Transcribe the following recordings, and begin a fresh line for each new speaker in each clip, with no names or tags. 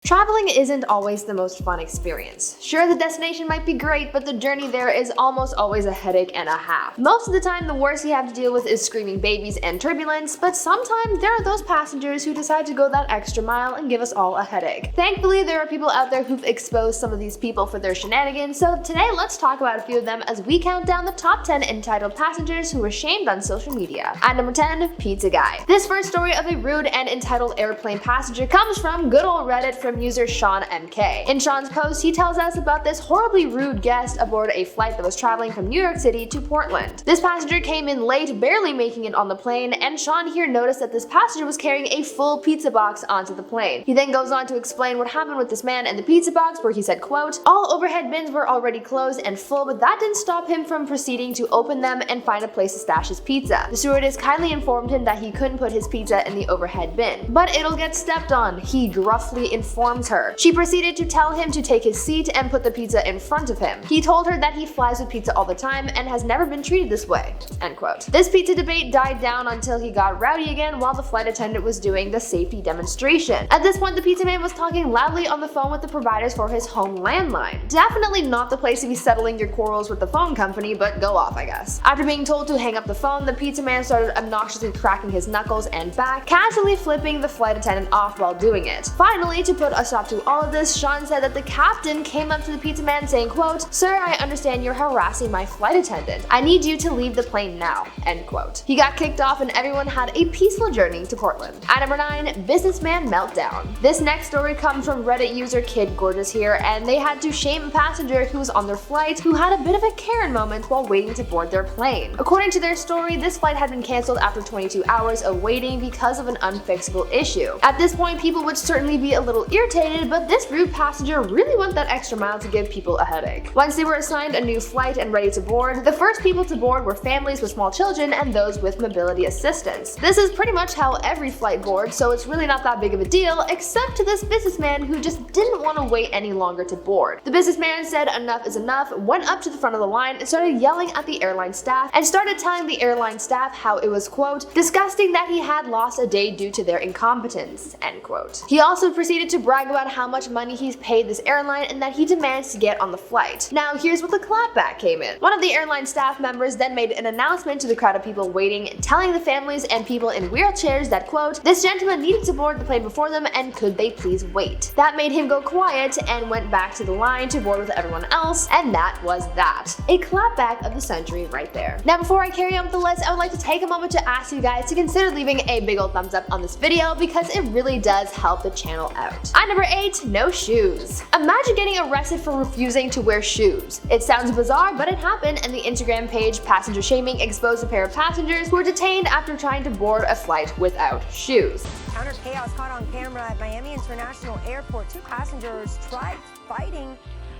Traveling isn't always the most fun experience. Sure, the destination might be great, but the journey there is almost always a headache and a half. Most of the time, the worst you have to deal with is screaming babies and turbulence, but sometimes there are those passengers who decide to go that extra mile and give us all a headache. Thankfully, there are people out there who've exposed some of these people for their shenanigans, so today let's talk about a few of them as we count down the top 10 entitled passengers who were shamed on social media. At number 10, Pizza Guy. This first story of a rude and entitled airplane passenger comes from good old Reddit from user Sean MK. In Sean's post, he tells us about this horribly rude guest aboard a flight that was traveling from New York City to Portland. This passenger came in late, barely making it on the plane, and Sean here noticed that this passenger was carrying a full pizza box onto the plane. He then goes on to explain what happened with this man and the pizza box, where he said, quote, "All overhead bins were already closed and full, but that didn't stop him from proceeding to open them and find a place to stash his pizza. The stewardess kindly informed him that he couldn't put his pizza in the overhead bin. But it'll get stepped on, he gruffly informs her. She proceeded to tell him to take his seat and put the pizza in front of him. He told her that he flies with pizza all the time and has never been treated this way." End quote. This pizza debate died down until he got rowdy again while the flight attendant was doing the safety demonstration. At this point, the pizza man was talking loudly on the phone with the providers for his home landline. Definitely not the place to be settling your quarrels with the phone company, but go off, I guess. After being told to hang up the phone, the pizza man started obnoxiously cracking his knuckles and back, casually flipping the flight attendant off while doing it. Finally, to put a stop to all of this, Sean said that the captain came up to the pizza man saying, quote, "Sir, I understand you're harassing my flight attendant. I need you to leave the plane now." End quote. He got kicked off and everyone had a peaceful journey to Portland. At number 9, businessman meltdown. This next story comes from Reddit user Kid Gorgeous here, and they had to shame a passenger who was on their flight who had a bit of a Karen moment while waiting to board their plane. According to their story, this flight had been canceled after 22 hours of waiting because of an unfixable issue. At this point, people would certainly be a little irritated, but this rude passenger really went that extra mile to give people a headache. Once they were assigned a new flight and ready to board, the first people to board were families with small children and those with mobility assistance. This is pretty much how every flight boards, so it's really not that big of a deal, except to this businessman who just didn't want to wait any longer to board. The businessman said enough is enough, went up to the front of the line and started yelling at the airline staff and started telling the airline staff how it was, quote, "disgusting that he had lost a day due to their incompetence." End quote. He also proceeded to brag about how much money he's paid this airline and that he demands to get on the flight. Now here's what the clapback came in. One of the airline staff members then made an announcement to the crowd of people waiting, telling the families and people in wheelchairs that, quote, "this gentleman needed to board the plane before them and could they please wait." That made him go quiet and went back to the line to board with everyone else, and that was that. A clapback of the century right there. Now before I carry on with the list, I would like to take a moment to ask you guys to consider leaving a big old thumbs up on this video because it really does help the channel out. At number 8, no shoes. Imagine getting arrested for refusing to wear shoes. It sounds bizarre, but it happened, and the Instagram page Passenger Shaming exposed a pair of passengers who were detained after trying to board a flight without shoes.
Counter chaos caught on camera at Miami International Airport. 2 passengers tried fighting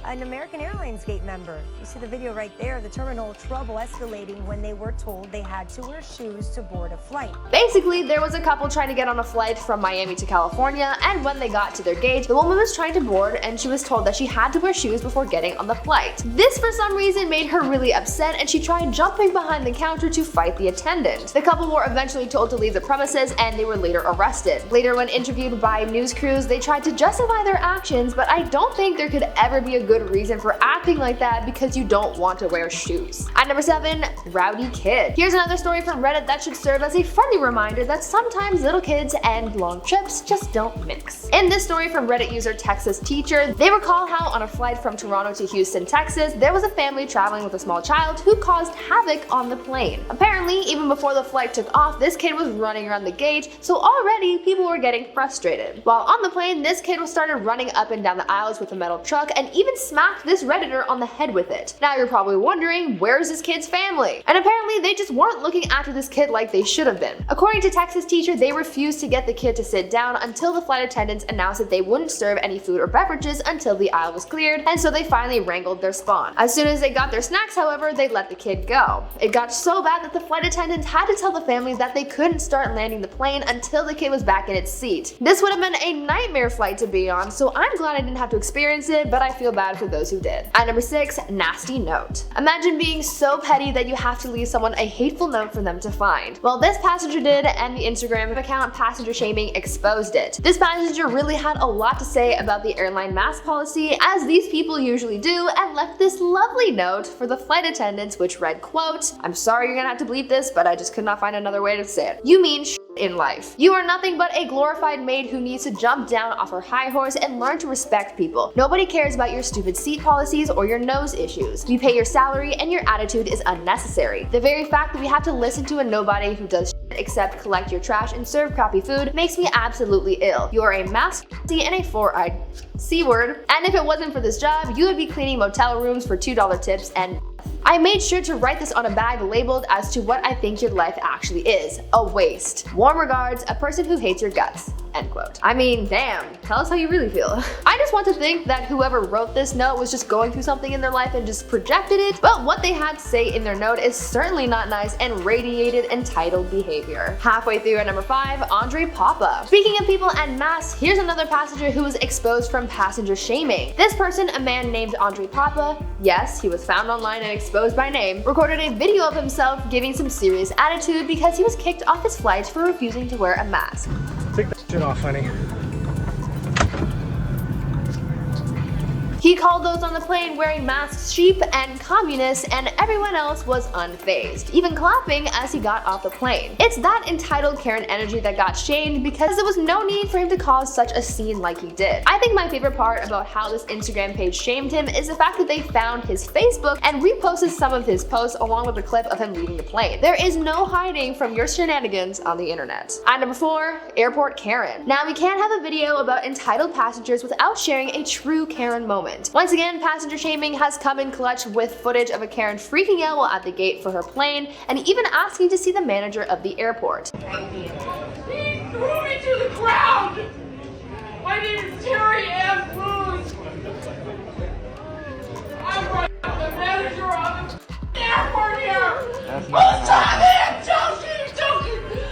an American Airlines gate member. You see the video right there, the terminal trouble escalating when they were told they had to wear shoes to board a flight.
Basically, there was a couple trying to get on a flight from Miami to California, and when they got to their gate, the woman was trying to board and she was told that she had to wear shoes before getting on the flight. This for some reason made her really upset and she tried jumping behind the counter to fight the attendant. The couple were eventually told to leave the premises and they were later arrested. Later, when interviewed by news crews, they tried to justify their actions, but I don't think there could ever be a good reason for acting like that because you don't want to wear shoes. At number 7, rowdy kid. Here's another story from Reddit that should serve as a friendly reminder that sometimes little kids and long trips just don't mix. In this story from Reddit user Texas Teacher, they recall how on a flight from Toronto to Houston, Texas, there was a family traveling with a small child who caused havoc on the plane. Apparently, even before the flight took off, this kid was running around the gate, so already people were getting frustrated. While on the plane, this kid was started running up and down the aisles with a metal truck and even smacked this Redditor on the head with it. Now you're probably wondering, where's this kid's family? And apparently they just weren't looking after this kid like they should have been. According to Texas Teacher, they refused to get the kid to sit down until the flight attendants announced that they wouldn't serve any food or beverages until the aisle was cleared, and so they finally wrangled their spawn. As soon as they got their snacks, however, they let the kid go. It got so bad that the flight attendants had to tell the families that they couldn't start landing the plane until the kid was back in its seat. This would have been a nightmare flight to be on, so I'm glad I didn't have to experience it, but I feel bad bad for those who did. At number 6, nasty note. Imagine being so petty that you have to leave someone a hateful note for them to find. Well, this passenger did, and the Instagram account Passenger Shaming exposed it. This passenger really had a lot to say about the airline mask policy, as these people usually do, and left this lovely note for the flight attendants, which read, quote, "I'm sorry you're gonna have to bleep this, but I just could not find another way to say it. You mean in life. You are nothing but a glorified maid who needs to jump down off her high horse and learn to respect people. Nobody cares about your stupid seat policies or your nose issues. We pay your salary and your attitude is unnecessary. The very fact that we have to listen to a nobody who does except collect your trash and serve crappy food makes me absolutely ill. You are a mask and a four-eyed C-word, and if it wasn't for this job, you would be cleaning motel rooms for $2 tips and I made sure to write this on a bag labeled as to what I think your life actually is. A waste. Warm regards, a person who hates your guts." End quote. I mean, damn, tell us how you really feel. I just want to think that whoever wrote this note was just going through something in their life and just projected it, but what they had to say in their note is certainly not nice and radiated entitled behavior. Halfway through at number 5, Andre Papa. Speaking of people and masks, here's another passenger who was exposed from passenger shaming. This person, a man named Andre Papa, yes, he was found online and exposed by name, recorded a video of himself giving some serious attitude because he was kicked off his flight for refusing to wear a mask.
Take that shit off, honey.
He called those on the plane wearing masks sheep and communists, and everyone else was unfazed, even clapping as he got off the plane. It's that entitled Karen energy that got shamed because there was no need for him to cause such a scene like he did. I think my favorite part about how this Instagram page shamed him is the fact that they found his Facebook and reposted some of his posts along with a clip of him leaving the plane. There is no hiding from your shenanigans on the internet. At number 4, Airport Karen. Now, we can't have a video about entitled passengers without sharing a true Karen moment. Once again, passenger shaming has come in clutch with footage of a Karen freaking out while at the gate for her plane and even asking to see the manager of the airport.
He threw me to the ground! My name is Terry M. Booth. I'm right now the manager of the airport here! Who's talking? I'm joking!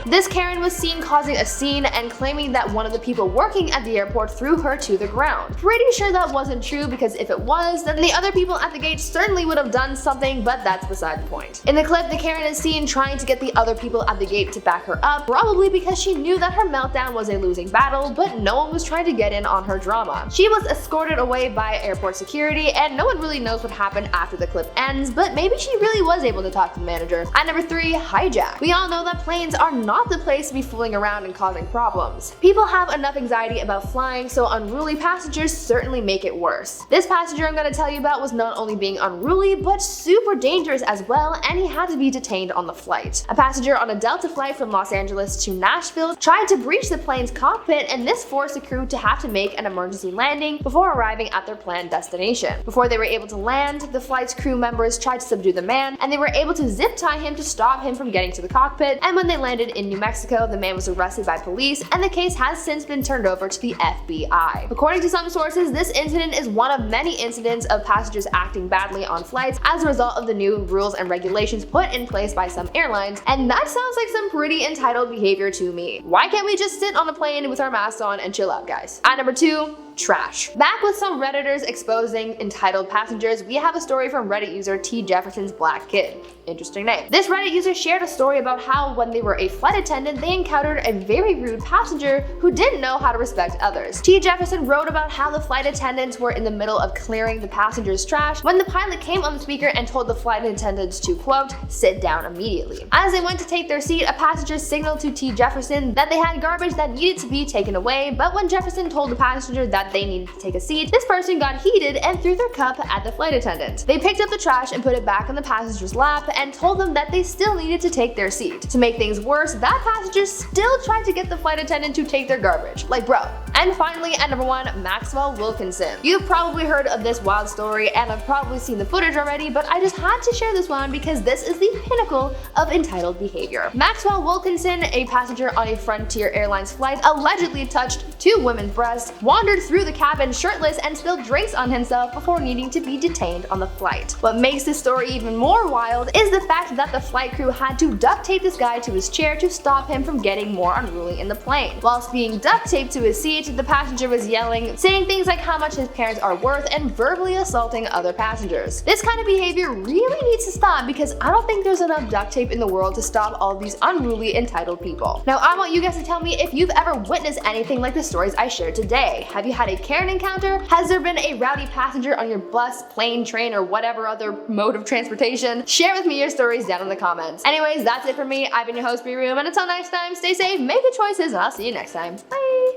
This Karen was seen causing a scene and claiming that one of the people working at the airport threw her to the ground. Pretty sure that wasn't true because if it was, then the other people at the gate certainly would have done something, but that's beside the point. In the clip, the Karen is seen trying to get the other people at the gate to back her up, probably because she knew that her meltdown was a losing battle, but no one was trying to get in on her drama. She was escorted away by airport security, and no one really knows what happened after the clip ends, but maybe she really was able to talk to the manager. At number 3, hijack. We all know that planes are not the place to be fooling around and causing problems. People have enough anxiety about flying, so unruly passengers certainly make it worse. This passenger I'm going to tell you about was not only being unruly, but super dangerous as well, and he had to be detained on the flight. A passenger on a Delta flight from Los Angeles to Nashville tried to breach the plane's cockpit, and this forced the crew to have to make an emergency landing before arriving at their planned destination. Before they were able to land, the flight's crew members tried to subdue the man, and they were able to zip tie him to stop him from getting to the cockpit, and when they landed in New Mexico, the man was arrested by police, and the case has since been turned over to the FBI. According to some sources, this incident is one of many incidents of passengers acting badly on flights as a result of the new rules and regulations put in place by some airlines, and that sounds like some pretty entitled behavior to me. Why can't we just sit on a plane with our masks on and chill out, guys? At number 2, trash. Back with some Redditors exposing entitled passengers, we have a story from Reddit user T. Jefferson's Black Kid. Interesting name. This Reddit user shared a story about how when they were a flight attendant, they encountered a very rude passenger who didn't know how to respect others. T. Jefferson wrote about how the flight attendants were in the middle of clearing the passengers' trash when the pilot came on the speaker and told the flight attendants to, quote, sit down immediately. As they went to take their seat, a passenger signaled to T. Jefferson that they had garbage that needed to be taken away, but when Jefferson told the passenger that they needed to take a seat, this person got heated and threw their cup at the flight attendant. They picked up the trash and put it back on the passenger's lap and told them that they still needed to take their seat. To make things worse, that passenger still tried to get the flight attendant to take their garbage. Like, bro. And finally, at number 1, Maxwell Wilkinson. You've probably heard of this wild story and have probably seen the footage already, but I just had to share this one because this is the pinnacle of entitled behavior. Maxwell Wilkinson, a passenger on a Frontier Airlines flight, allegedly touched 2 women's breasts, wandered through through the cabin shirtless and spilled drinks on himself before needing to be detained on the flight. What makes this story even more wild is the fact that the flight crew had to duct tape this guy to his chair to stop him from getting more unruly in the plane. Whilst being duct taped to his seat, the passenger was yelling, saying things like how much his parents are worth, and verbally assaulting other passengers. This kind of behavior really needs to stop because I don't think there's enough duct tape in the world to stop all these unruly, entitled people. Now I want you guys to tell me if you've ever witnessed anything like the stories I shared today. Have you had a Karen encounter? Has there been a rowdy passenger on your bus, plane, train, or whatever other mode of transportation? Share with me your stories down in the comments. Anyways, that's it for me. I've been your host, Brie Room, and until next time, stay safe, make good choices, and I'll see you next time. Bye!